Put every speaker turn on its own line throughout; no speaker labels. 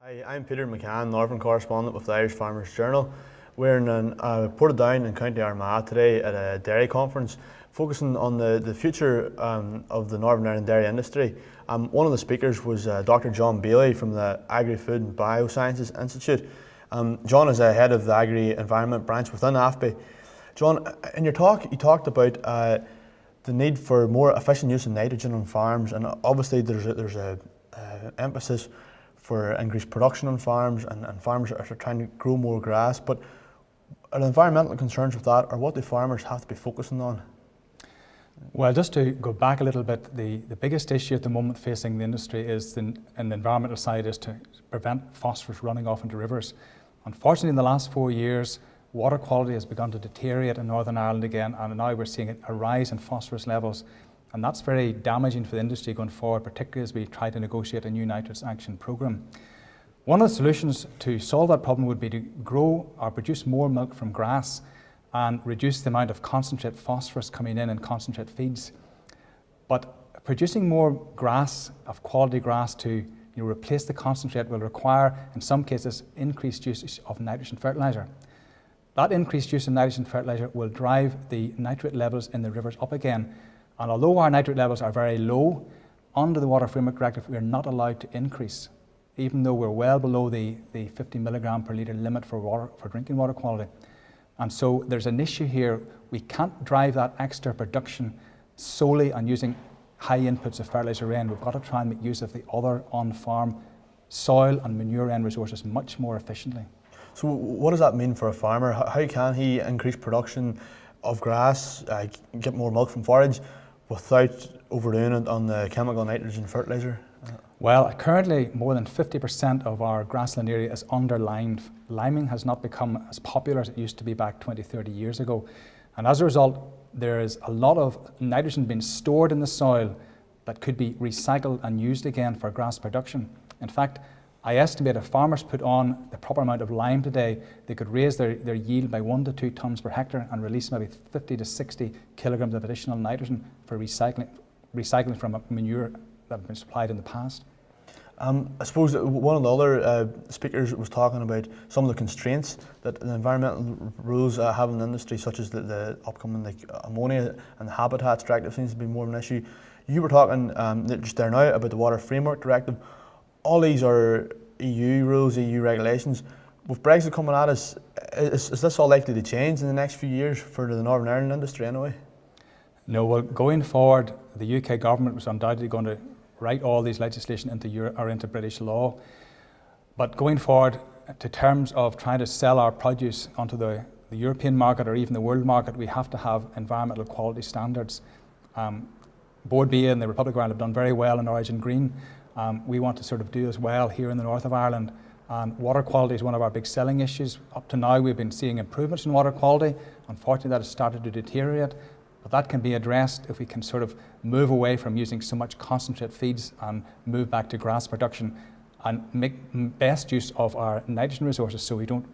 Hi, I'm Peter McCann, Northern correspondent with the Irish Farmers Journal. We're in Portadown in County Armagh today at a dairy conference focusing on the future of the Northern Ireland dairy industry. One of the speakers was Dr. John Bailey from the Agri-Food and Biosciences Institute. John is the head of the Agri-Environment branch within AFBI. John, in your talk you talked about the need for more efficient use of nitrogen on farms, and obviously there's a emphasis for increased production on farms, and farmers are trying to grow more grass. But are the environmental concerns with that, or what do farmers have to be focusing on?
Well, just to go back a little bit, the biggest issue at the moment facing the industry is in the environmental side is to prevent phosphorus running off into rivers. Unfortunately, in the last 4 years, water quality has begun to deteriorate in Northern Ireland again, and now we're seeing a rise in phosphorus levels. And that's very damaging for the industry going forward, particularly as we try to negotiate a new nitrates action programme. One of the solutions to solve that problem would be to grow or produce more milk from grass and reduce the amount of concentrate phosphorus coming in concentrate feeds. But producing more grass, of quality grass, to replace the concentrate will require, in some cases, increased use of nitrogen fertiliser. That increased use of nitrogen fertiliser will drive the nitrate levels in the rivers up again. And although our nitrate levels are very low, under the Water Framework Directive we are not allowed to increase, even though we're well below the 50 milligram per litre limit for drinking water quality. And so there's an issue here. We can't drive that extra production solely on using high inputs of fertiliser in. We've got to try and make use of the other on-farm soil and manure end resources much more efficiently.
So what does that mean for a farmer? How can he increase production of grass, get more milk from forage, without overdoing it on the chemical nitrogen fertiliser?
Well, currently more than 50% of our grassland area is under-limed. Liming has not become as popular as it used to be back 20, 30 years ago. And as a result, there is a lot of nitrogen being stored in the soil that could be recycled and used again for grass production. In fact, I estimate if farmers put on the proper amount of lime today, they could raise their yield by 1 to 2 tonnes per hectare and release maybe 50 to 60 kilograms of additional nitrogen for recycling from manure that have been supplied in the past.
I suppose one of the other speakers was talking about some of the constraints that the environmental rules have in the industry, such as the upcoming ammonia and the habitats directive seems to be more of an issue. You were talking just there now about the Water Framework Directive. All these are EU rules, EU regulations. With Brexit coming at us, is this all likely to change in the next few years for the Northern Ireland industry anyway?
No, well, going forward, the UK government was undoubtedly going to write all these legislation into British law. But going forward, to terms of trying to sell our produce onto the European market or even the world market, we have to have environmental quality standards. Bord Bia and the Republic of Ireland have done very well in Origin Green. We want to sort of do as well here in the north of Ireland. And water quality is one of our big selling issues. Up to now we've been seeing improvements in water quality. Unfortunately that has started to deteriorate, but that can be addressed if we can sort of move away from using so much concentrate feeds and move back to grass production and make best use of our nitrogen resources so we don't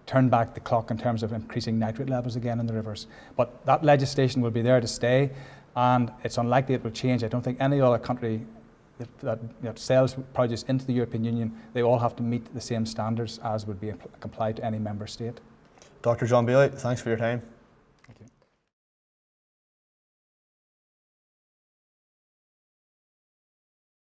turn back the clock in terms of increasing nitrate levels again in the rivers. But that legislation will be there to stay, and it's unlikely it will change. I don't think any other country that sells produce into the European Union, they all have to meet the same standards as would be applied to any member state.
Dr. John Bailey, thanks for your time.